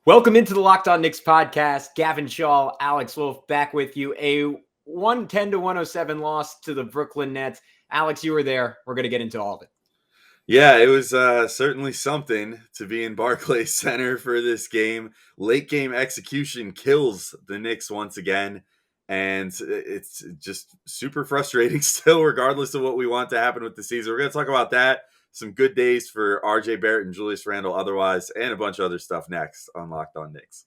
Welcome into the Locked On Knicks podcast. Gavin Shaw, Alex Wolf back with you. A 110-107 loss to the Brooklyn Nets. Alex, you were there. We're going to get into all of it. Yeah, it was certainly something to be in Barclays Center for this game. Late game execution kills the Knicks once again. And it's just super frustrating still, regardless of what we want to happen with the season. We're going to talk about that. Some good days for RJ Barrett and Julius Randle otherwise, and a bunch of other stuff next on Locked On Knicks.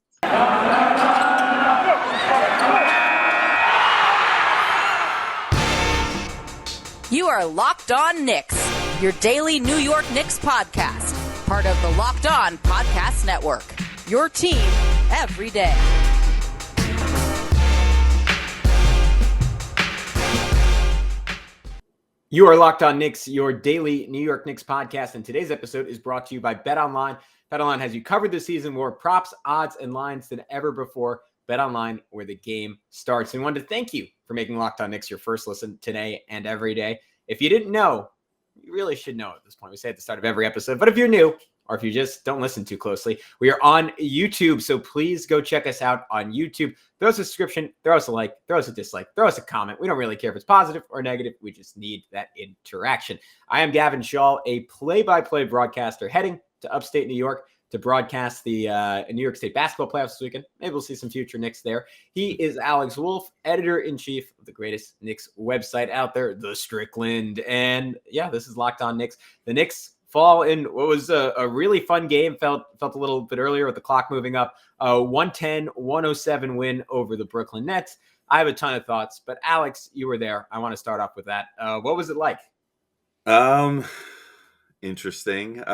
You are Locked On Knicks, your daily New York Knicks podcast, part of the Locked On Podcast Network, your team every day. You are Locked On Knicks, your daily New York Knicks podcast, and today's episode is brought to you by BetOnline. BetOnline has you covered this season, more props, odds, and lines than ever before. BetOnline, where the game starts. And we wanted to thank you for making Locked On Knicks your first listen today and every day. If you didn't know, you really should know at this point. We say at the start of every episode, but if you're new, or if you just don't listen too closely, we are on YouTube, so please go check us out on YouTube. Throw us a subscription, throw us a like, throw us a dislike, throw us a comment. We don't really care if it's positive or negative. We just need that interaction. I am Gavin Shaw, a play-by-play broadcaster heading to upstate New York to broadcast the New York State basketball playoffs this weekend. Maybe we'll see some future Knicks there. He is Alex Wolf, editor-in-chief of the greatest Knicks website out there, The Strickland. And yeah, this is Locked On Knicks. The Knicks fall in what was a really fun game. Felt a little bit earlier with the clock moving up. 110-107 win over the Brooklyn Nets. I have a ton of thoughts, but Alex, you were there. I want to start off with that. What was it like? Interesting.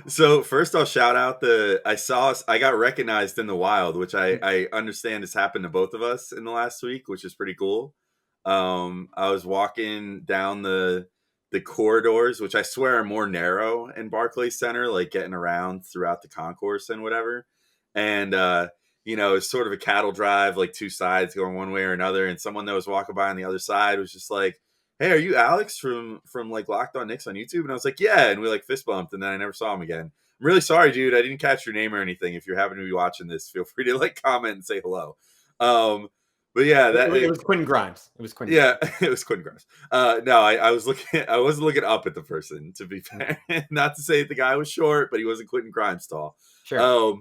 So first I'll shout out I got recognized in the wild, which I understand has happened to both of us in the last week, which is pretty cool. I was walking down the corridors, which I swear are more narrow in Barclays Center, like getting around throughout the concourse and whatever. And, it's sort of a cattle drive, like two sides going one way or another. And someone that was walking by on the other side was just like, "Hey, are you Alex from like Locked On Knicks on YouTube?" And I was like, "Yeah." And we like fist bumped, and then I never saw him again. I'm really sorry, dude. I didn't catch your name or anything. If you're happen to be watching this, feel free to like comment and say hello. But yeah, It was Quentin Grimes. It was Quentin. Yeah, it was Quentin Grimes. No, I wasn't looking up at the person, to be fair. Not to say the guy was short, but he wasn't Quentin Grimes tall. Sure.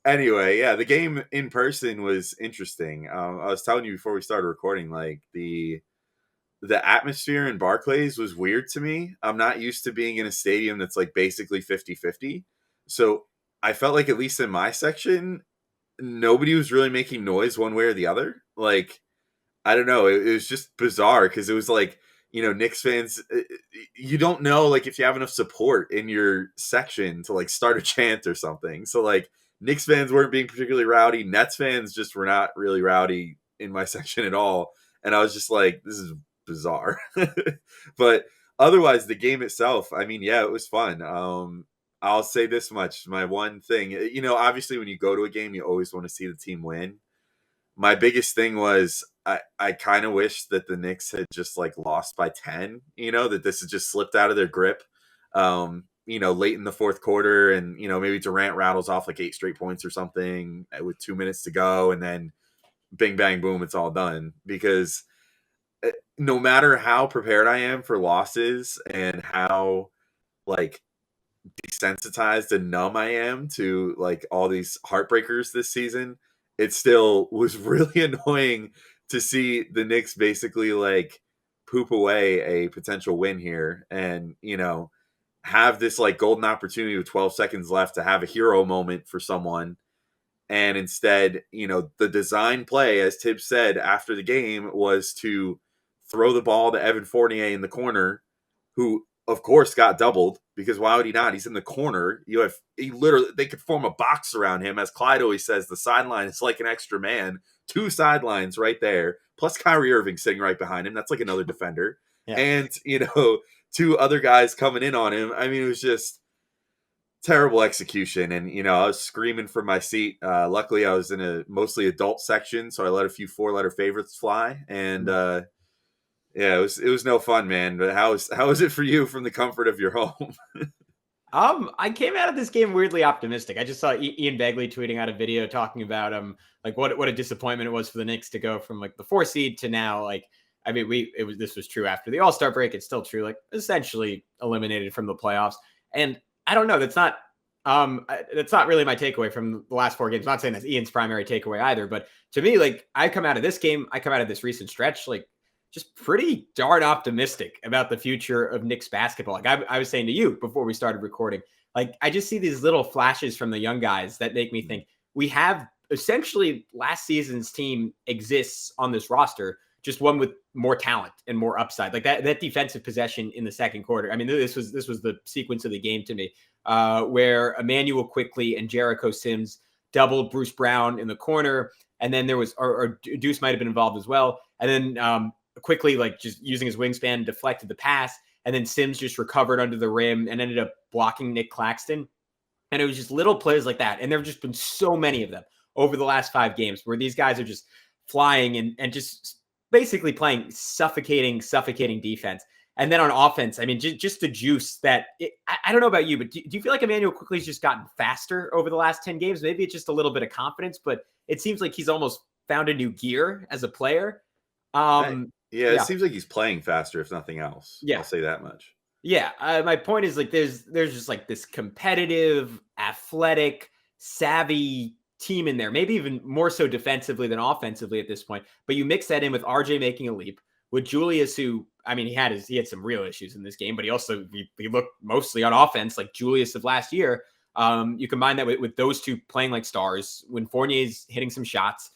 Anyway, yeah, the game in person was interesting. I was telling you before we started recording, like the atmosphere in Barclays was weird to me. I'm not used to being in a stadium that's like basically 50-50. So I felt like, at least in my section, nobody was really making noise one way or the other. Like, I don't know. It was just bizarre because it was like, Knicks fans, you don't know, like, if you have enough support in your section to like start a chant or something. So like Knicks fans weren't being particularly rowdy. Nets fans just were not really rowdy in my section at all. And I was just like, this is bizarre. But otherwise, the game itself, I mean, yeah, it was fun. I'll say this much. My one thing, obviously when you go to a game, you always want to see the team win. My biggest thing was I kind of wish that the Knicks had just like lost by 10, that this had just slipped out of their grip, late in the fourth quarter, and, maybe Durant rattles off like 8 straight points or something with 2 minutes to go, and then bing, bang, boom, it's all done. Because no matter how prepared I am for losses and how like desensitized and numb I am to like all these heartbreakers this season, it still was really annoying to see the Knicks basically like poop away a potential win here and, have this like golden opportunity with 12 seconds left to have a hero moment for someone. And instead, the design play, as Tibbs said after the game, was to throw the ball to Evan Fournier in the corner, who of course got doubled, because why would he not? He's in the corner. They could form a box around him. As Clyde always says, the sideline is like an extra man. 2 sidelines right there, plus Kyrie Irving sitting right behind him. That's like another defender. Yeah. And, 2 other guys coming in on him. I mean, it was just terrible execution. And, I was screaming from my seat. Luckily, I was in a mostly adult section, so I let a few 4-letter favorites fly. And, yeah, it was no fun, man. But how is it for you from the comfort of your home? I came out of this game weirdly optimistic. I just saw Ian Begley tweeting out a video talking about like what a disappointment it was for the Knicks to go from like the 4 seed to now like I mean this was true after the All-Star break. It's still true, like essentially eliminated from the playoffs. And I don't know, that's not really my takeaway from the last 4 games. I'm not saying that's Ian's primary takeaway either, but to me, like I come out of this game, I come out of this recent stretch, like just pretty darn optimistic about the future of Knicks basketball. Like I was saying to you before we started recording, like I just see these little flashes from the young guys that make me think we have essentially last season's team exists on this roster, just one with more talent and more upside. Like that defensive possession in the second quarter. I mean, this was the sequence of the game to me, where Immanuel Quickley and Jericho Sims doubled Bruce Brown in the corner, and then there was or Deuce might have been involved as well, and then Quickley, like just using his wingspan, deflected the pass, and then Sims just recovered under the rim and ended up blocking Nick Claxton. And it was just little plays like that. And there have just been so many of them over the last 5 games where these guys are just flying and just basically playing suffocating defense. And then on offense, I mean, just the juice that I don't know about you, but do you feel like Immanuel Quickley's just gotten faster over the last 10 games? Maybe it's just a little bit of confidence, but it seems like he's almost found a new gear as a player. Yeah, it seems like he's playing faster, if nothing else. Yeah. I'll say that much. Yeah, my point is like there's just like this competitive, athletic, savvy team in there. Maybe even more so defensively than offensively at this point. But you mix that in with RJ making a leap, with Julius, who I mean he had some real issues in this game, but he looked mostly on offense like Julius of last year. You combine that with those two playing like stars when Fournier's hitting some shots.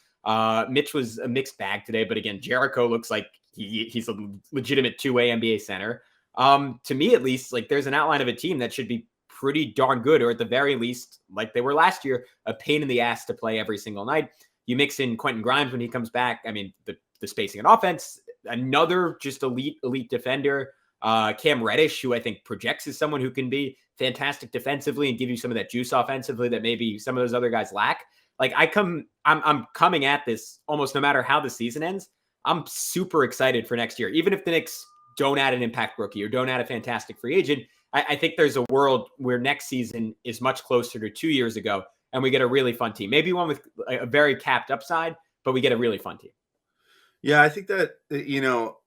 Mitch was a mixed bag today, but again, Jericho looks like he's a legitimate 2-way NBA center. To me, at least, like there's an outline of a team that should be pretty darn good, or at the very least, like they were last year, a pain in the ass to play every single night. You mix in Quentin Grimes when he comes back. I mean, the spacing and offense, another just elite defender. Cam Reddish, who I think projects as someone who can be fantastic defensively and give you some of that juice offensively that maybe some of those other guys lack. Like I'm coming at this almost no matter how the season ends. I'm super excited for next year. Even if the Knicks don't add an impact rookie or don't add a fantastic free agent, I think there's a world where next season is much closer to 2 years ago and we get a really fun team. Maybe one with a very capped upside, but we get a really fun team. Yeah, I think that,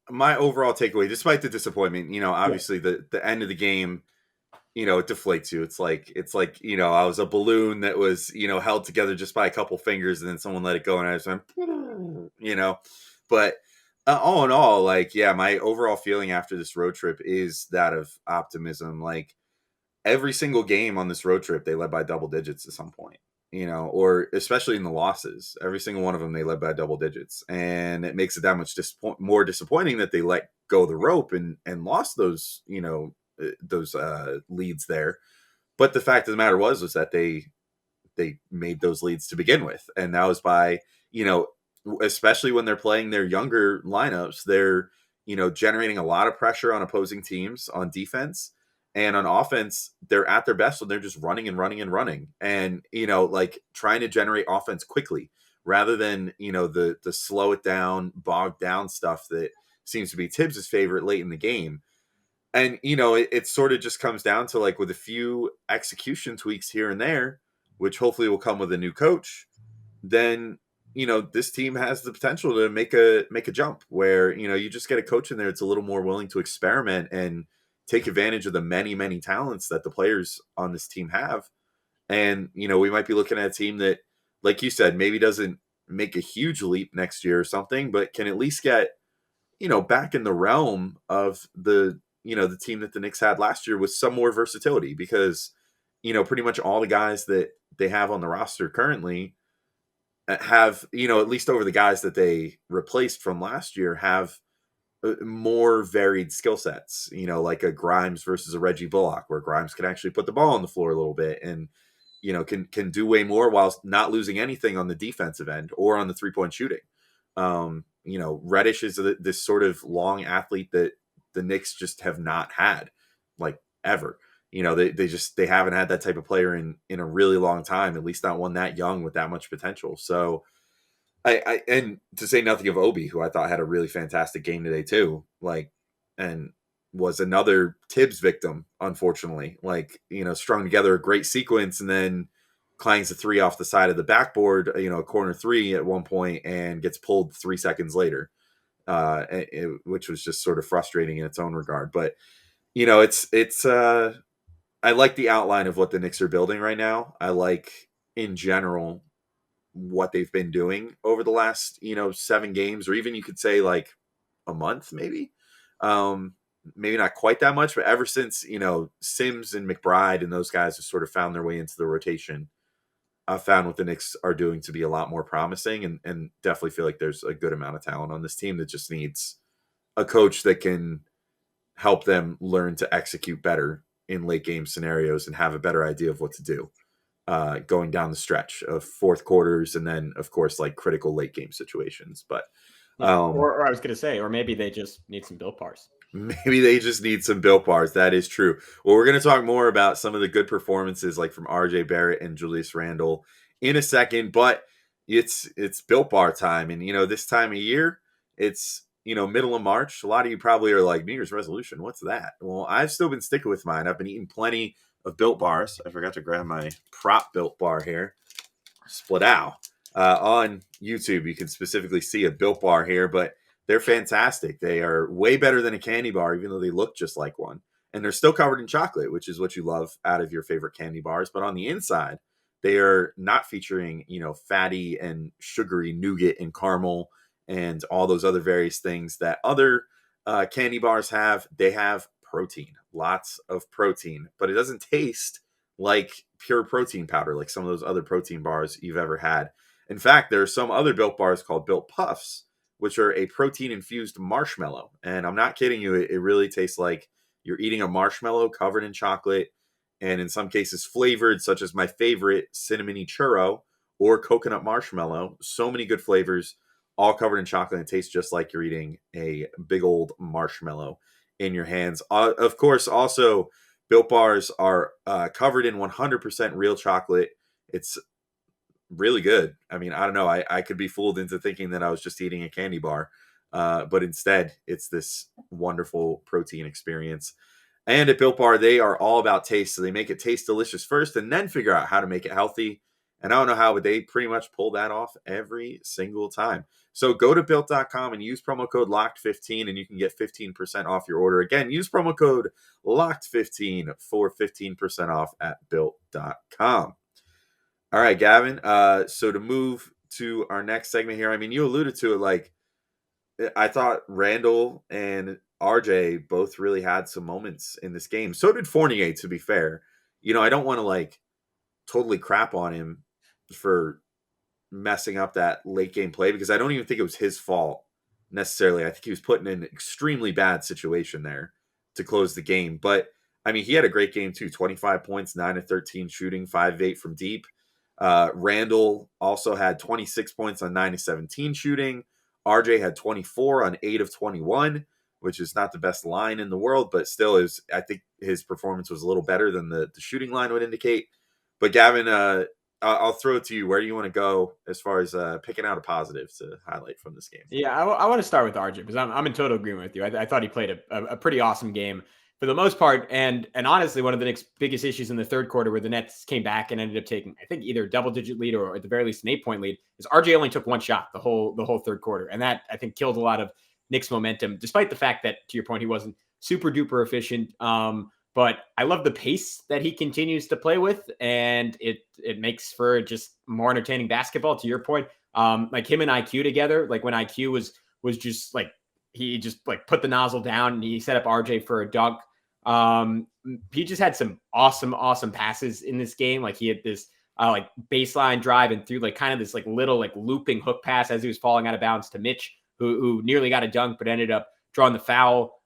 my overall takeaway, despite the disappointment, obviously the end of the game, it deflates you. It's like, I was a balloon that was, held together just by a couple fingers and then someone let it go and I just went, but all in all, like, yeah, my overall feeling after this road trip is that of optimism. Like every single game on this road trip, they led by double digits at some point, or especially in the losses, every single one of them, they led by double digits. And it makes it that much more disappointing that they let go of the rope and lost those, those leads there. But the fact of the matter was that they made those leads to begin with. And that was by, especially when they're playing their younger lineups, they're, generating a lot of pressure on opposing teams on defense, and on offense, they're at their best when they're just running and running and running and, like trying to generate offense quickly rather than, the slow it down, bogged down stuff that seems to be Tibbs's favorite late in the game. And, it sort of just comes down to like with a few execution tweaks here and there, which hopefully will come with a new coach, then, this team has the potential to make a jump where, you just get a coach in there that's a little more willing to experiment and take advantage of the many, many talents that the players on this team have. And, we might be looking at a team that, like you said, maybe doesn't make a huge leap next year or something, but can at least get, back in the realm of the team that the Knicks had last year with some more versatility, because, pretty much all the guys that they have on the roster currently have, at least over the guys that they replaced from last year, have more varied skill sets, like a Grimes versus a Reggie Bullock, where Grimes can actually put the ball on the floor a little bit and, can do way more while not losing anything on the defensive end or on the 3-point shooting. Reddish is this sort of long athlete that the Knicks just have not had, like, ever. They haven't had that type of player in a really long time, at least not one that young with that much potential. So I and to say nothing of Obi, who I thought had a really fantastic game today too. Like, and was another Tibbs victim, unfortunately. Like, strung together a great sequence and then clangs a three off the side of the backboard, a corner three at one point, and gets pulled 3 seconds later, which was just sort of frustrating in its own regard. But, it's I like the outline of what the Knicks are building right now. I like, in general, what they've been doing over the last, 7 games, or even you could say like a month, maybe. Maybe not quite that much, but ever since, Sims and McBride and those guys have sort of found their way into the rotation, I've found what the Knicks are doing to be a lot more promising, and definitely feel like there's a good amount of talent on this team that just needs a coach that can help them learn to execute better in late game scenarios and have a better idea of what to do going down the stretch of fourth quarters. And then, of course, like critical late game situations. But or I was going to say, or maybe they just need some Built Bars. Maybe they just need some Built Bars. That is true. Well, we're going to talk more about some of the good performances like from RJ Barrett and Julius Randle in a second, but it's Built Bar time. And, this time of year, it's, middle of March. A lot of you probably are like, New Year's resolution, what's that? Well, I've still been sticking with mine. I've been eating plenty of Built Bars. I forgot to grab my prop Built Bar here. Split out. On YouTube, you can specifically see a Built Bar here, but they're fantastic. They are way better than a candy bar, even though they look just like one. And they're still covered in chocolate, which is what you love out of your favorite candy bars. But on the inside, they are not featuring, fatty and sugary nougat and caramel and all those other various things that other candy bars have. They have protein, lots of protein, but it doesn't taste like pure protein powder, like some of those other protein bars you've ever had. In fact, there are some other Built Bars called Built Puffs, which are a protein-infused marshmallow. And I'm not kidding you, it really tastes like you're eating a marshmallow covered in chocolate, and in some cases flavored, such as my favorite, cinnamony churro or coconut marshmallow. So many good flavors, all covered in chocolate, and it tastes just like you're eating a big old marshmallow in your hands. Of course, also, Built Bars are covered in 100% real chocolate. It's really good. I mean, I don't know. I could be fooled into thinking that I was just eating a candy bar. But instead, it's this wonderful protein experience. And at Built Bar, they are all about taste. So they make it taste delicious first and then figure out how to make it healthy. And I don't know how, but they pretty much pull that off every single time. So go to Built.com and use promo code LOCKED15 and you can get 15% off your order. Again, use promo code LOCKED15 for 15% off at Built.com. All right, Gavin. So to move to our next segment here, I mean, you alluded to it. Like, I thought Randle and RJ both really had some moments in this game. So did Fournier, to be fair. I don't want to like totally crap on him for messing up that late game play, because I don't even think it was his fault necessarily. I think he was put in an extremely bad situation there to close the game. But I mean, he had a great game too. 25 points, 9 of 13 shooting, 5 of 8 from deep. Randle also had 26 points on 9 of 17 shooting. RJ had 24 on 8 of 21, which is not the best line in the world, but still I think his performance was a little better than the shooting line would indicate. But Gavin, I'll throw it to you. Where do you want to go as far as picking out a positive to highlight from this game? Yeah, I want to start with RJ because I'm in total agreement with you. I thought he played a pretty awesome game for the most part. And honestly, one of the Knicks' biggest issues in the third quarter, where the Nets came back and ended up taking, I think, either a double-digit lead or at the very least an 8-point lead, is RJ only took one shot the whole third quarter. And that, I think, killed a lot of Knicks momentum, despite the fact that, to your point, he wasn't super duper efficient. But I love the pace that he continues to play with, and it makes for just more entertaining basketball. To your point, like him and IQ together, like when IQ was just like, he just like put the nozzle down and he set up RJ for a dunk. He just had some awesome passes in this game. Like he had this like baseline drive and through like kind of this like little like looping hook pass as he was falling out of bounds to Mitch, who nearly got a dunk but ended up drawing the foul.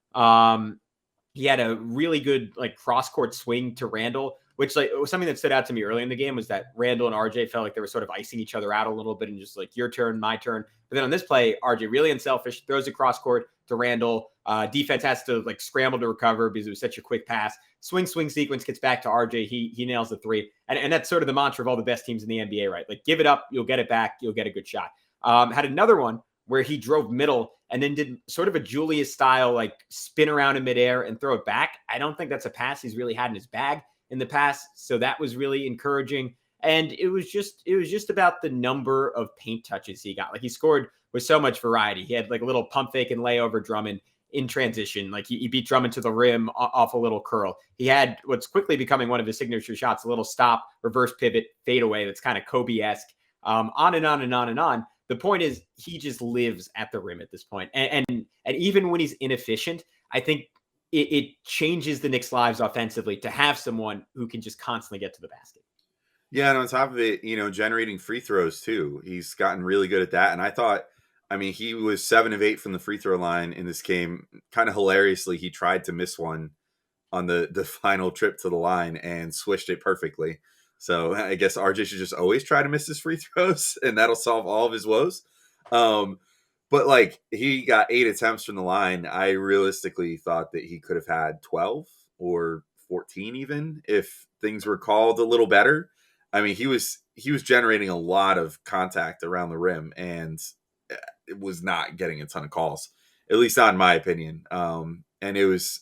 He had a really good like cross court swing to Randle, which like was something that stood out to me early in the game, was that Randle and RJ felt like they were sort of icing each other out a little bit and just like your turn, my turn. But then on this play, RJ really unselfish, throws a cross court to Randle. Defense has to like scramble to recover because it was such a quick pass. Swing sequence, gets back to RJ. He nails the three. And that's sort of the mantra of all the best teams in the NBA, right? Like give it up, you'll get it back, you'll get a good shot. Had another one where he drove middle and then did sort of a Julius style, like spin around in midair and throw it back. I don't think that's a pass he's really had in his bag in the past. So that was really encouraging. And it was just about the number of paint touches he got. Like he scored with so much variety. He had like a little pump fake and layover Drummond in transition. Like he beat Drummond to the rim off a little curl. He had what's quickly becoming one of his signature shots, a little stop, reverse pivot, fadeaway. That's kind of Kobe-esque. On and on and on and on. The point is he just lives at the rim at this point. And even when he's inefficient, I think it changes the Knicks' lives offensively to have someone who can just constantly get to the basket. Yeah, and on top of it, generating free throws too. He's gotten really good at that. And I thought, he was 7 of 8 from the free throw line in this game. Kind of hilariously, he tried to miss one on the final trip to the line and swished it perfectly. So I guess RJ should just always try to miss his free throws, and that'll solve all of his woes. But like he got 8 attempts from the line. I realistically thought that he could have had 12 or 14 even if things were called a little better. He was generating a lot of contact around the rim, and it was not getting a ton of calls, at least not in my opinion. And it was,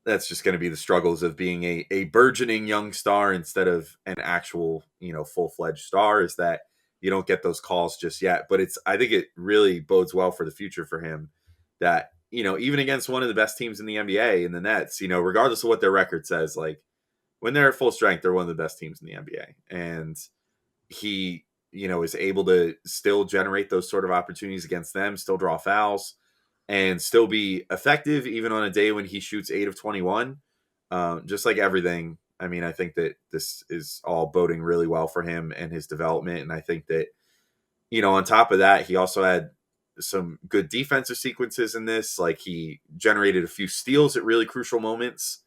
that's just going to be the struggles of being a burgeoning young star instead of an actual, full-fledged star, is that you don't get those calls just yet. But I think it really bodes well for the future for him that, even against one of the best teams in the NBA in the Nets, regardless of what their record says, like when they're at full strength, they're one of the best teams in the NBA. And he, is able to still generate those sort of opportunities against them, still draw fouls, and still be effective even on a day when he shoots 8 of 21. Just like everything, I think that this is all boding really well for him and his development. And I think that, on top of that, he also had some good defensive sequences in this. Like he generated a few steals at really crucial moments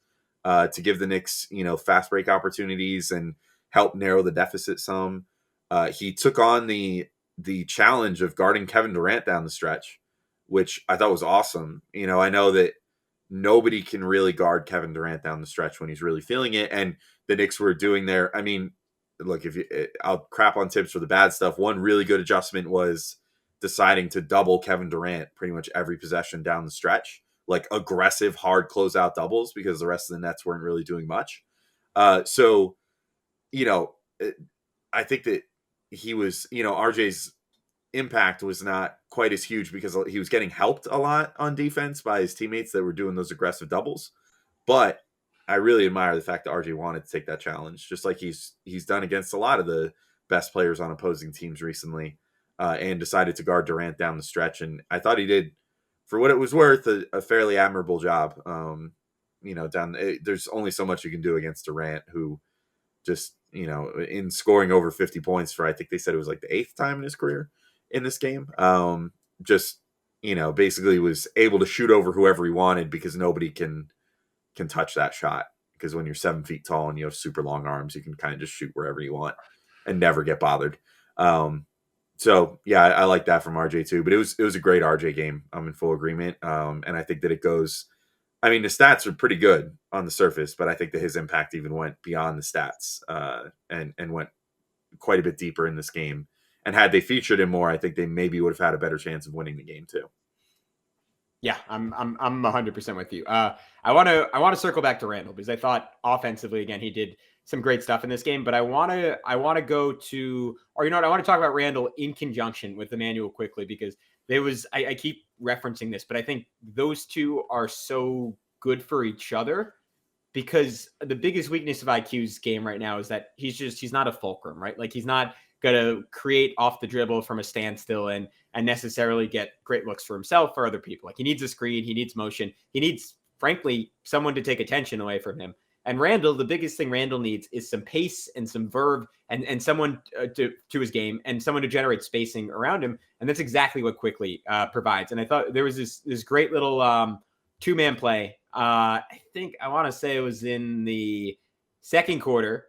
to give the Knicks, fast break opportunities and help narrow the deficit some. He took on the challenge of guarding Kevin Durant down the stretch, which I thought was awesome. I know that nobody can really guard Kevin Durant down the stretch when he's really feeling it. And the Knicks were doing their, look, I'll crap on Tibbs for the bad stuff. One really good adjustment was deciding to double Kevin Durant pretty much every possession down the stretch, like aggressive, hard closeout doubles, because the rest of the Nets weren't really doing much. So, I think that he was, RJ's impact was not quite as huge because he was getting helped a lot on defense by his teammates that were doing those aggressive doubles. But I really admire the fact that RJ wanted to take that challenge, just like he's done against a lot of the best players on opposing teams recently, and decided to guard Durant down the stretch. And I thought he did, for what it was worth, a fairly admirable job. There's only so much you can do against Durant, who just, in scoring over 50 points for, I think they said it was like the 8th time in his career in this game, basically was able to shoot over whoever he wanted because nobody can touch that shot. Because when you're 7 feet tall and you have super long arms, you can kind of just shoot wherever you want and never get bothered. So yeah, I like that from RJ too, but it was a great RJ game. I'm in full agreement. And I think that it goes, the stats are pretty good on the surface, but I think that his impact even went beyond the stats, and went quite a bit deeper in this game. And had they featured him more, I think they maybe would have had a better chance of winning the game too. Yeah, I'm 100% with you. I want to circle back to Randle because I thought offensively, again, he did some great stuff in this game, but I want to go to, or I want to talk about Randle in conjunction with Immanuel Quickley, because I keep referencing this, but I think those two are so good for each other, because the biggest weakness of IQ's game right now is that he's not a fulcrum, right? Like he's not going to create off the dribble from a standstill and necessarily get great looks for himself or other people. Like he needs a screen, he needs motion, he needs, frankly, someone to take attention away from him. And Randle, the biggest thing Randle needs is some pace and some verve and someone to his game and someone to generate spacing around him. And that's exactly what Quickley provides. And I thought there was this great little two-man play. I want to say it was in the second quarter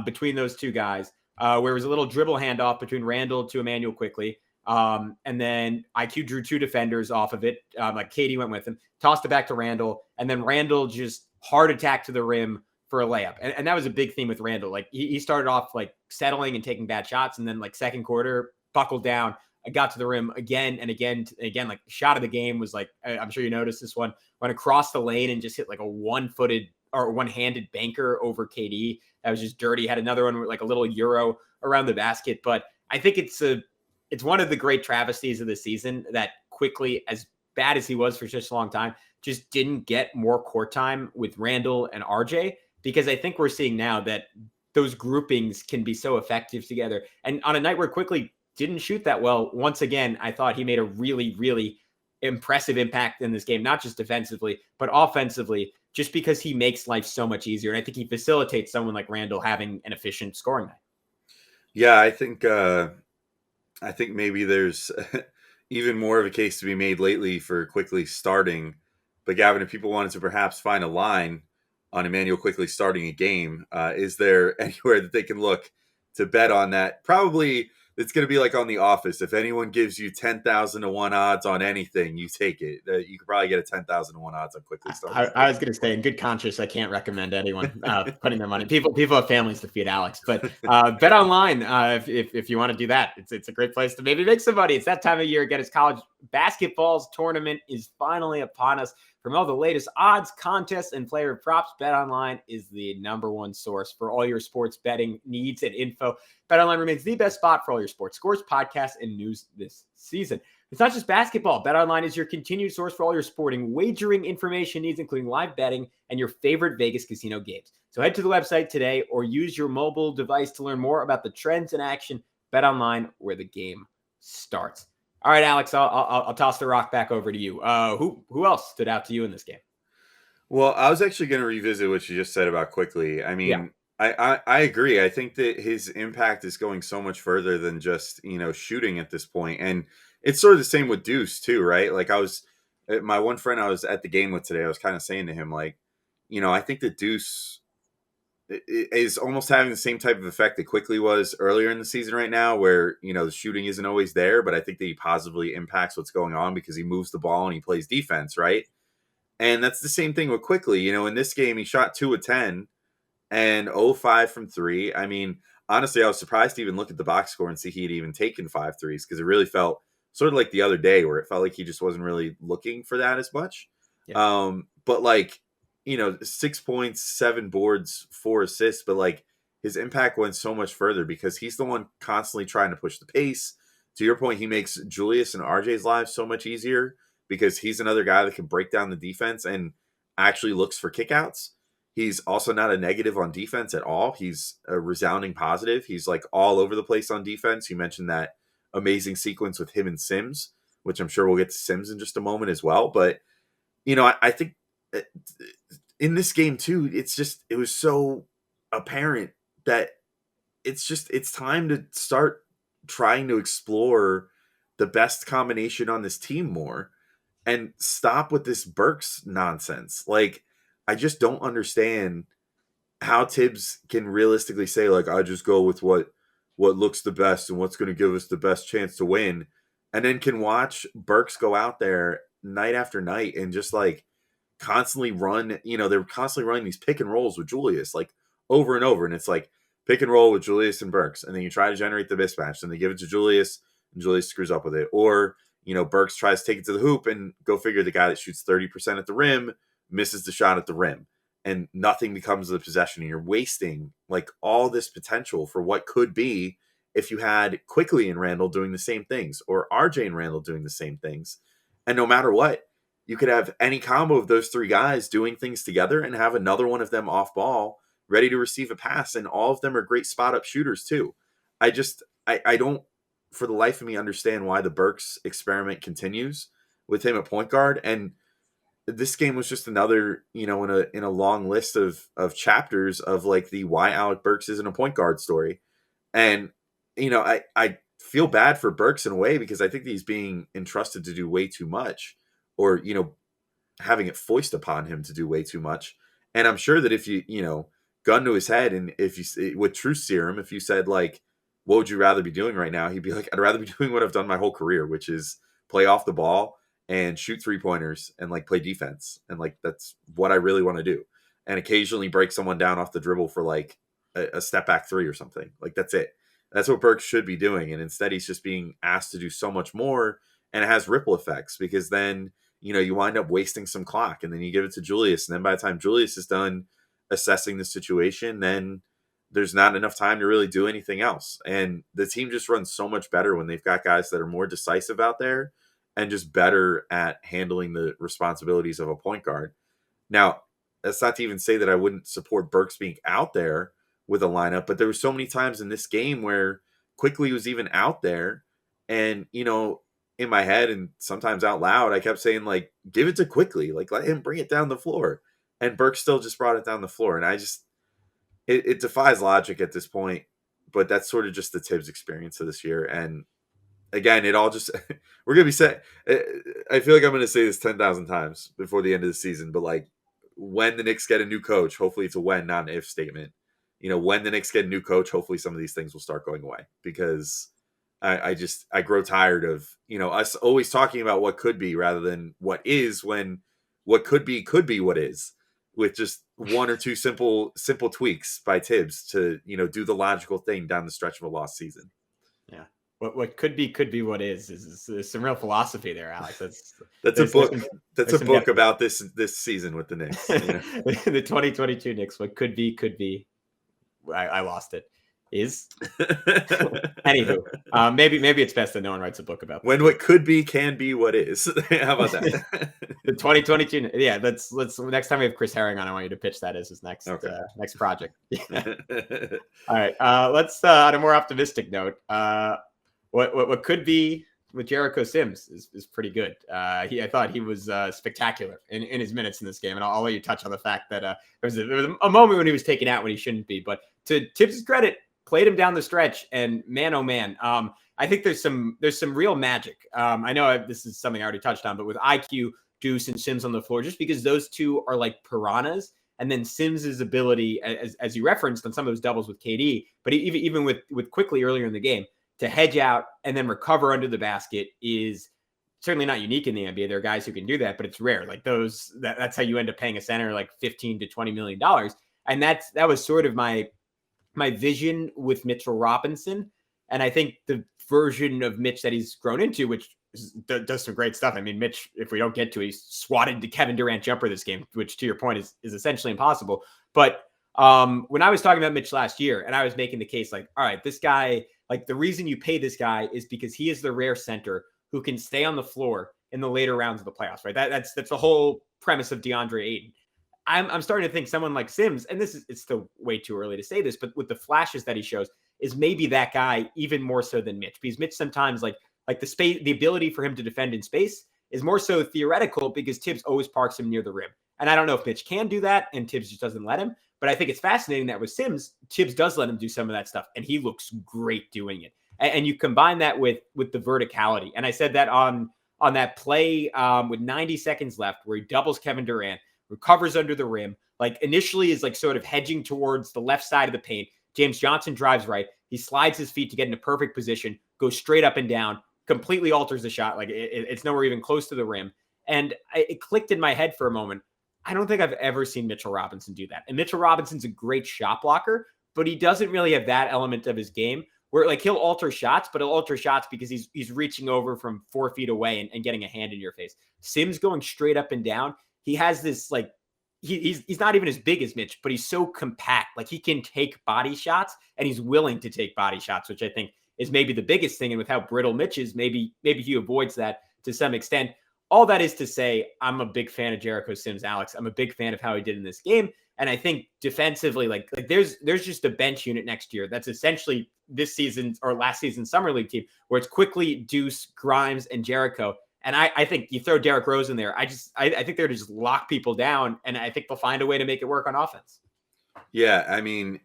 between those two guys, where it was a little dribble handoff between Randle to Immanuel Quickley. And then IQ drew 2 defenders off of it. Like Katie went with him, tossed it back to Randle, and then Randle just hard attack to the rim for a layup. And that was a big theme with Randle. Like he started off like settling and taking bad shots, and then like second quarter buckled down, got to the rim again and again. Like shot of the game was like, I'm sure you noticed this one, went across the lane and just hit like a one-handed banker over KD. That was just dirty. Had another one with like a little euro around the basket. But I think it's one of the great travesties of the season that Quickley, as bad as he was for such a long time, just didn't get more court time with Randle and RJ, because I think we're seeing now that those groupings can be so effective together. And on a night where Quickley didn't shoot that well, once again, I thought he made a really, really impressive impact in this game, not just defensively, but offensively, just because he makes life so much easier. And I think he facilitates someone like Randle having an efficient scoring night. Yeah, I think maybe there's even more of a case to be made lately for Quickley starting. But Gavin, if people wanted to perhaps find a line on Immanuel Quickley starting a game, is there anywhere that they can look to bet on that? Probably it's going to be like on The Office. If anyone gives you 10,000 to 1 odds on anything, you take it. You could probably get a 10,000 to 1 odds on Quickley starting. I was going to say, in good conscience, I can't recommend anyone putting their money. People have families to feed, Alex. But bet online if you want to do that. It's a great place to maybe make some money. It's that time of year. Again, it's college basketball's tournament is finally upon us. From all the latest odds, contests, and player props, BetOnline is the number one source for all your sports betting needs and info. BetOnline remains the best spot for all your sports scores, podcasts, and news this season. It's not just basketball. BetOnline is your continued source for all your sporting wagering information needs, including live betting and your favorite Vegas casino games. So head to the website today or use your mobile device to learn more about the trends in action. BetOnline, where the game starts. All right, Alex, I'll toss the rock back over to you. Who else stood out to you in this game? Well, I was actually going to revisit what you just said about Quickley. I mean, yeah. I agree. I think that his impact is going so much further than just, shooting at this point. And it's sort of the same with Deuce too, right? Like my one friend I was at the game with today, I was kind of saying to him, like, I think that Deuce is almost having the same type of effect that Quickley was earlier in the season right now, where, the shooting isn't always there, but I think that he positively impacts what's going on because he moves the ball and he plays defense, right? And that's the same thing with Quickley. In this game, he shot 2 of 10 and 0-5 from 3. I mean, honestly, I was surprised to even look at the box score and see he had even taken 5 threes, because it really felt sort of like the other day where it felt like he just wasn't really looking for that as much. Yeah. But like, 6 points, 7 boards, 4 assists, but like his impact went so much further because he's the one constantly trying to push the pace. To your point, he makes Julius and RJ's lives so much easier because he's another guy that can break down the defense and actually looks for kickouts. He's also not a negative on defense at all. He's a resounding positive. He's like all over the place on defense. You mentioned that amazing sequence with him and Sims, which I'm sure we'll get to Sims in just a moment as well. But, I think in this game too, it was so apparent that it's time to start trying to explore the best combination on this team more and stop with this Burks nonsense. Like, I just don't understand how Tibbs can realistically say, like, I just go with what looks the best and what's going to give us the best chance to win, and then can watch Burks go out there night after night and just like constantly run, they're constantly running these pick and rolls with Julius, like over and over. And it's like pick and roll with Julius and Burks. And then you try to generate the mismatch and they give it to Julius and Julius screws up with it. Or, Burks tries to take it to the hoop and go figure the guy that shoots 30% at the rim misses the shot at the rim and nothing becomes the possession. And you're wasting like all this potential for what could be if you had Quickley and Randle doing the same things or RJ and Randle doing the same things. And no matter what, you could have any combo of those 3 guys doing things together and have another one of them off ball ready to receive a pass. And all of them are great spot up shooters too. I don't, for the life of me, understand why the Burks experiment continues with him at point guard. And this game was just another, in a long list of chapters of like the why Alec Burks isn't a point guard story. And, I feel bad for Burks in a way because I think he's being entrusted to do way too much, or, having it foisted upon him to do way too much. And I'm sure that if you, gun to his head and if you, with truth serum, if you said like, what would you rather be doing right now? He'd be like, I'd rather be doing what I've done my whole career, which is play off the ball and shoot 3-pointers and like play defense. And like, that's what I really want to do. And occasionally break someone down off the dribble for like a step back 3 or something. Like, that's it. That's what Burks should be doing. And instead he's just being asked to do so much more, and it has ripple effects because then, you wind up wasting some clock, and then you give it to Julius. And then by the time Julius is done assessing the situation, then there's not enough time to really do anything else. And the team just runs so much better when they've got guys that are more decisive out there and just better at handling the responsibilities of a point guard. Now, that's not to even say that I wouldn't support Burks being out there with a lineup, but there were so many times in this game where Quickley was even out there, and, in my head and sometimes out loud, I kept saying, like, give it to Quickley, like, let him bring it down the floor. And Burks still just brought it down the floor. And it defies logic at this point, but that's sort of just the Tibbs experience of this year. And again, it all just, we're going to be set. I feel like I'm going to say this 10,000 times before the end of the season, but like, when the Knicks get a new coach, hopefully it's a when, not an if statement. When the Knicks get a new coach, hopefully some of these things will start going away, because I grow tired of, us always talking about what could be rather than what is, when what could be what is, with just one or two simple tweaks by Tibbs to, do the logical thing down the stretch of a lost season. Yeah. What could be what is some real philosophy there, Alex. That's a book. That's a book about this season with the Knicks. The 2022 Knicks. What could be. I lost it. Is anywho, maybe it's best that no one writes a book about when what could be can be what is. How about that? The 2022. Yeah, let's next time we have Chris Herring on, I want you to pitch that as his next next project. Yeah. All right, let's on a more optimistic note. What could be with Jericho Sims is pretty good. I thought he was spectacular in his minutes in this game, and I'll let you touch on the fact that there was a moment when he was taken out when he shouldn't be. But to Tibbs' credit, played him down the stretch, and man, oh man, I think there's some real magic. I know this is something I already touched on, but with IQ, Deuce, and Sims on the floor, just because those two are like piranhas, and then Sims's ability, as you referenced on some of those doubles with KD, but even with Quickley earlier in the game, to hedge out and then recover under the basket is certainly not unique in the NBA. There are guys who can do that, but it's rare. Like that's how you end up paying a center like $15 to $20 million. And that was sort of my vision with Mitchell Robinson. And I think the version of Mitch that he's grown into, which does some great stuff. I mean, Mitch, if we don't get to it, he swatted the Kevin Durant jumper this game, which to your point is essentially impossible. But when I was talking about Mitch last year, and I was making the case like, all right, this guy, like the reason you pay this guy is because he is the rare center who can stay on the floor in the later rounds of the playoffs, right? That's the whole premise of DeAndre Ayton. I'm starting to think someone like Sims, and it's still way too early to say this, but with the flashes that he shows, is maybe that guy even more so than Mitch, because Mitch sometimes like the space, the ability for him to defend in space is more so theoretical because Tibbs always parks him near the rim. And I don't know if Mitch can do that and Tibbs just doesn't let him, but I think it's fascinating that with Sims, Tibbs does let him do some of that stuff, and he looks great doing it. And you combine that with the verticality. And I said that on that play with 90 seconds left where he doubles Kevin Durant, recovers under the rim, like initially is like sort of hedging towards the left side of the paint. James Johnson drives right. He slides his feet to get in a perfect position, goes straight up and down, completely alters the shot. Like it's nowhere even close to the rim. And it clicked in my head for a moment. I don't think I've ever seen Mitchell Robinson do that. And Mitchell Robinson's a great shot blocker, but he doesn't really have that element of his game where like he'll alter shots, but he'll alter shots because he's reaching over from 4 feet away and getting a hand in your face. Sims going straight up and down. He has this like, he's not even as big as Mitch, but he's so compact. Like he can take body shots and he's willing to take body shots, which I think is maybe the biggest thing. And with how brittle Mitch is, maybe he avoids that to some extent. All that is to say, I'm a big fan of Jericho Sims, Alex. I'm a big fan of how he did in this game. And I think defensively, like there's just a bench unit next year. That's essentially this season or last season's summer league team where it's Quickley, Deuce, Grimes, and Jericho. And I think you throw Derrick Rose in there. I think they're to just lock people down. And I think they'll find a way to make it work on offense. Yeah. I mean,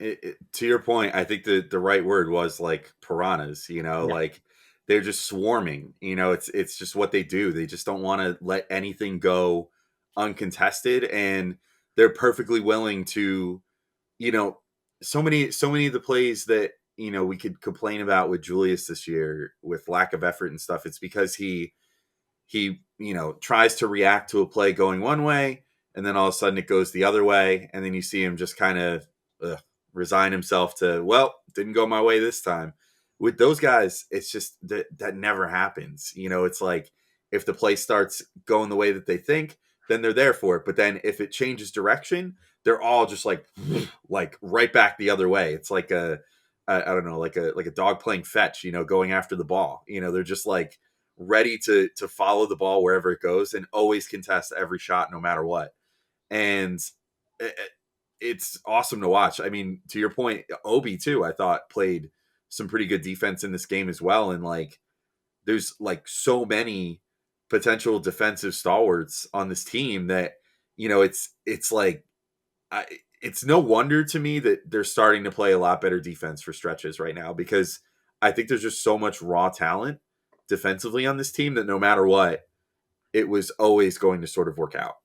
to your point, I think the right word was like piranhas, like they're just swarming, it's just what they do. They just don't want to let anything go uncontested. And they're perfectly willing to, so many of the plays that, we could complain about with Julius this year with lack of effort and stuff. It's because he tries to react to a play going one way and then all of a sudden it goes the other way. And then you see him just kind of resign himself to, well, didn't go my way this time. with those guys, it's just that never happens. It's like if the play starts going the way that they think, then they're there for it. But then if it changes direction, they're all just like right back the other way. It's like I don't know, like a dog playing fetch, going after the ball. They're just like ready to follow the ball wherever it goes and always contest every shot no matter what. And it's awesome to watch. I mean, to your point, Obi too, I thought played some pretty good defense in this game as well. And like, there's like so many potential defensive stalwarts on this team that, it's like, it's no wonder to me that they're starting to play a lot better defense for stretches right now, because I think there's just so much raw talent defensively on this team that no matter what, it was always going to sort of work out.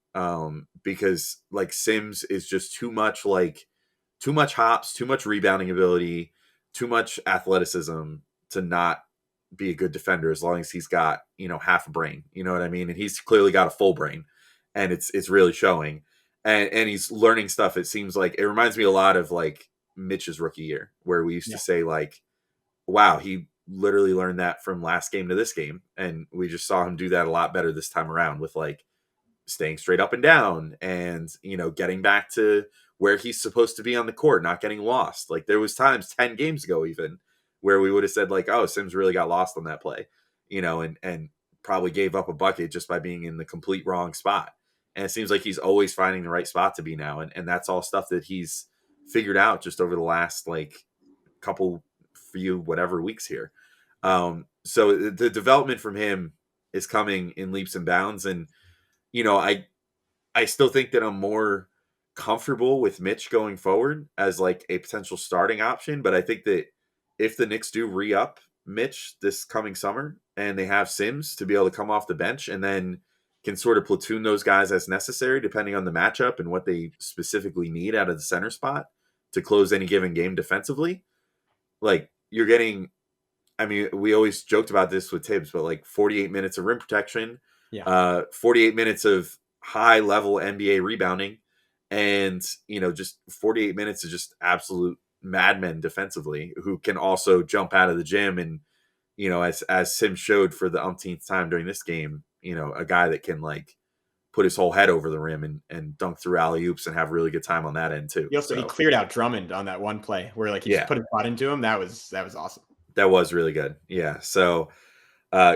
Because like Sims is just too much hops, too much rebounding ability, too much athleticism to not be a good defender as long as he's got, half a brain, you know what I mean? And he's clearly got a full brain, and it's really showing. And he's learning stuff. It seems like it reminds me a lot of like Mitch's rookie year, where we used to say like, wow, he literally learned that from last game to this game. And we just saw him do that a lot better this time around with like staying straight up and down and, getting back to where he's supposed to be on the court, not getting lost. Like there was times 10 games ago even where we would have said like, oh, Sims really got lost on that play, and probably gave up a bucket just by being in the complete wrong spot. And it seems like he's always finding the right spot to be now. And that's all stuff that he's figured out just over the last like few whatever weeks here. So the development from him is coming in leaps and bounds. And, I still think that I'm more comfortable with Mitch going forward as like a potential starting option. But I think that if the Knicks do re-up Mitch this coming summer and they have Sims to be able to come off the bench and then can sort of platoon those guys as necessary, depending on the matchup and what they specifically need out of the center spot to close any given game defensively, like you're getting, I mean, we always joked about this with Tibbs, but like 48 minutes of rim protection, 48 minutes of high level NBA rebounding, and, just 48 minutes of just absolute madmen defensively who can also jump out of the gym. And, as Sim showed for the umpteenth time during this game, a guy that can like put his whole head over the rim and dunk through alley-oops and have really good time on that end too. He cleared out Drummond on that one play where like he just put a shot into him. That was awesome. That was really good. Yeah. So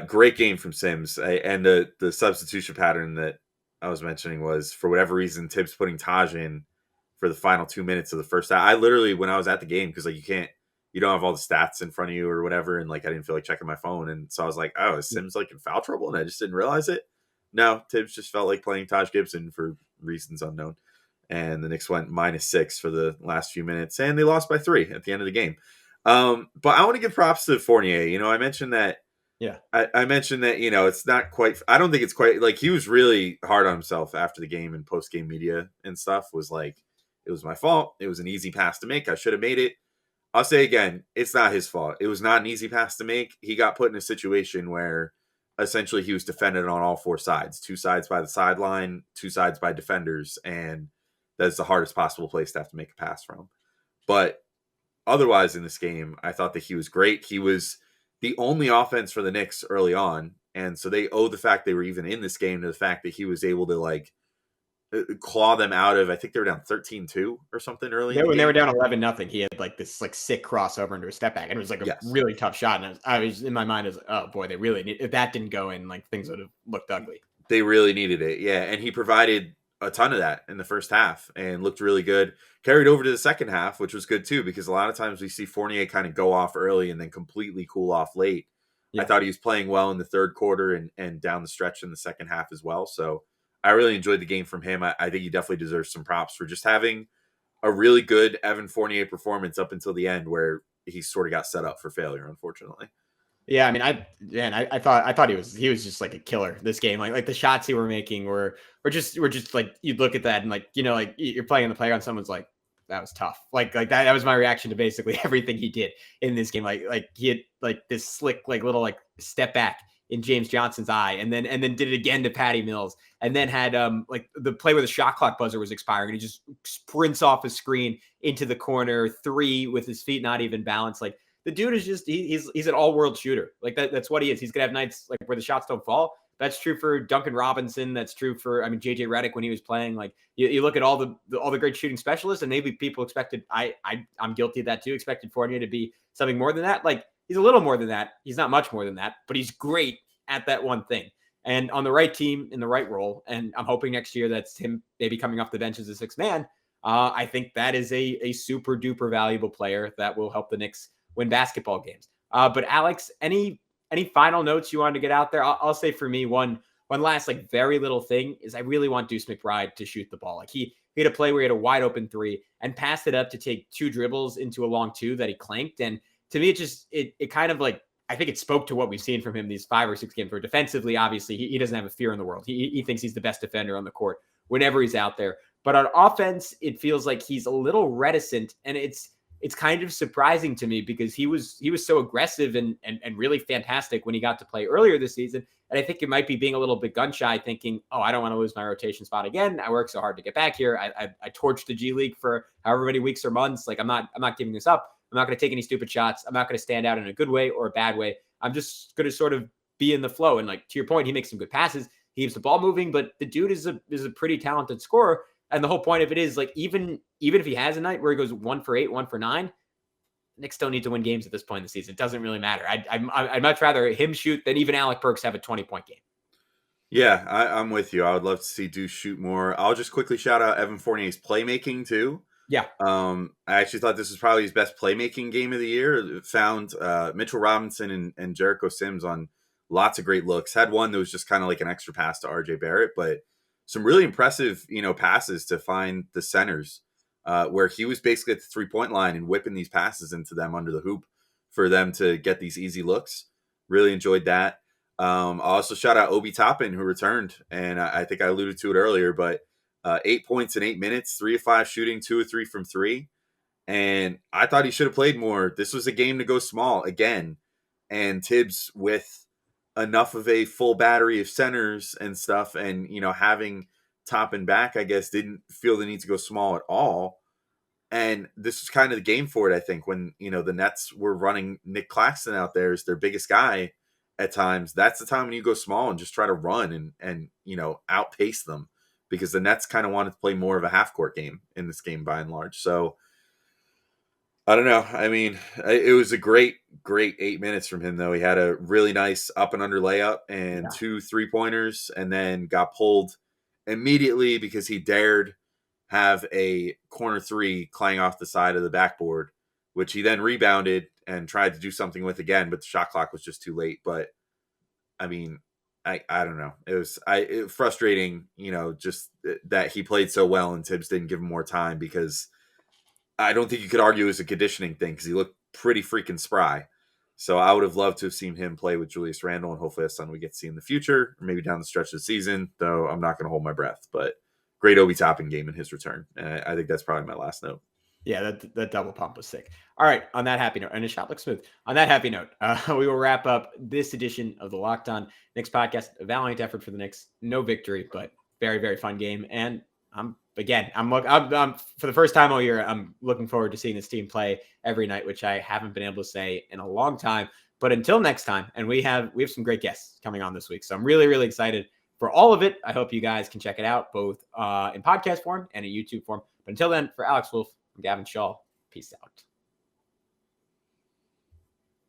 great game from Sims. And the substitution pattern that I was mentioning was, for whatever reason, Tibbs putting Taj in for the final 2 minutes of the first half. I literally, when I was at the game, because like you don't have all the stats in front of you or whatever, and like I didn't feel like checking my phone, and so I was like, oh, is Sims like in foul trouble? And I just didn't realize it. No, Tibbs just felt like playing Taj Gibson for reasons unknown, and the Knicks went -6 for the last few minutes, and they lost by 3 at the end of the game. But I want to give props to Fournier. I mentioned that. Yeah, I mentioned that, it's not quite, I don't think it's quite like, he was really hard on himself after the game and post game media and stuff, was like, it was my fault. It was an easy pass to make. I should have made it. I'll say again, it's not his fault. It was not an easy pass to make. He got put in a situation where essentially he was defended on all 4 sides, 2 sides by the sideline, 2 sides by defenders. And that's the hardest possible place to have to make a pass from. But otherwise in this game, I thought that he was great. He was the only offense for the Knicks early on. And so they owe the fact they were even in this game to the fact that he was able to like claw them out of, I think they were down 13-2 or something early. When they were down 11-0, he had like this like sick crossover into a step back, and it was like a really tough shot. And I was in my mind as, oh boy, they really need, if that didn't go in, like things would have looked ugly. They really needed it. Yeah. And he provided a ton of that in the first half and looked really good. Carried over to the second half, which was good too, because a lot of times we see Fournier kind of go off early and then completely cool off late. Yeah. I thought he was playing well in the third quarter and down the stretch in the second half as well. So I really enjoyed the game from him. I think he definitely deserves some props for just having a really good Evan Fournier performance up until the end, where he sort of got set up for failure, unfortunately. Yeah, I mean, I thought he was just like a killer this game. Like the shots he were making were just like, you'd look at that and like, like you're playing on the playground, someone's like, that was tough. Like that was my reaction to basically everything he did in this game. Like he had like this slick, like little like step back in James Johnson's eye, and then did it again to Patty Mills, and then had like the play where the shot clock buzzer was expiring, and he just sprints off his screen into the corner 3 with his feet not even balanced. Like the dude is just he's an all-world shooter. Like that's what he is. He's gonna have nights like where the shots don't fall. That's true for Duncan Robinson. That's true for JJ Redick when he was playing. Like you look at all the great shooting specialists, and maybe people expected I'm guilty of that too. Expected Fournier to be something more than that. Like he's a little more than that. He's not much more than that, but he's great at that one thing. And on the right team in the right role. And I'm hoping next year that's him maybe coming off the bench as a sixth man. I think that is a super duper valuable player that will help the Knicks win basketball games. But Alex, any final notes you wanted to get out there? I'll say for me, one last like very little thing is I really want Deuce McBride to shoot the ball. Like he had a play where he had a wide open three and passed it up to take 2 dribbles into a long 2 that he clanked. And to me, it kind of like, I think it spoke to what we've seen from him these 5 or 6 games where defensively, obviously he doesn't have a fear in the world. He thinks he's the best defender on the court whenever he's out there. But on offense, it feels like he's a little reticent, and it's kind of surprising to me because he was so aggressive and really fantastic when he got to play earlier this season. And I think it might be being a little bit gun shy, thinking, oh, I don't want to lose my rotation spot again. I worked so hard to get back here. I torched the G League for however many weeks or months. Like I'm not giving this up. I'm not going to take any stupid shots. I'm not going to stand out in a good way or a bad way. I'm just going to sort of be in the flow. And like to your point, he makes some good passes. He keeps the ball moving, but the dude is a pretty talented scorer. And the whole point of it is like even if he has a night where he goes 1 for 8, 1 for 9, Knicks don't need to win games at this point in the season. It doesn't really matter. I'd much rather him shoot than even Alec Burks have a 20-point game. Yeah, I'm with you. I would love to see Deuce shoot more. I'll just quickly shout out Evan Fournier's playmaking too. Yeah. I actually thought this was probably his best playmaking game of the year. Found Mitchell Robinson and Jericho Sims on lots of great looks. Had one that was just kind of like an extra pass to RJ Barrett, but some really impressive, passes to find the centers where he was basically at the 3-point line and whipping these passes into them under the hoop for them to get these easy looks. Really enjoyed that. I'll also shout out Obi Toppin, who returned, and I think I alluded to it earlier, but 8 points in 8 minutes, 3 of 5 shooting, 2 of 3 from 3. And I thought he should have played more. This was a game to go small again. And Tibbs with enough of a full battery of centers and stuff, and having Toppin back, I guess, didn't feel the need to go small at all. And this was kind of the game for it, I think, when the Nets were running Nick Claxton out there as their biggest guy at times. That's the time when you go small and just try to run and outpace them, because the Nets kind of wanted to play more of a half-court game in this game by and large. So I don't know. I mean, it was a great 8 minutes from him, though. He had a really nice up and under layup and 2 3-pointers, and then got pulled immediately because he dared have a corner 3 clang off the side of the backboard, which he then rebounded and tried to do something with again, but the shot clock was just too late. But I mean, I don't know. It was frustrating, just that he played so well and Tibbs didn't give him more time, because I don't think you could argue it was a conditioning thing, because he looked pretty freaking spry. So I would have loved to have seen him play with Julius Randle, and hopefully that's something we get to see in the future, or maybe down the stretch of the season, though I'm not going to hold my breath. But great Obi Toppin game in his return. I think that's probably my last note. Yeah, that double pump was sick. All right, on that happy note, and his shot looks smooth. On that happy note, we will wrap up this edition of the Locked On Knicks podcast. A valiant effort for the Knicks. No victory, but very, very fun game. And I'm for the first time all year, I'm looking forward to seeing this team play every night, which I haven't been able to say in a long time. But until next time, and we have some great guests coming on this week, so I'm really, really excited for all of it. I hope you guys can check it out both in podcast form and in YouTube form. But until then, for Alex Wolf, I'm Gavin Shaw. Peace out.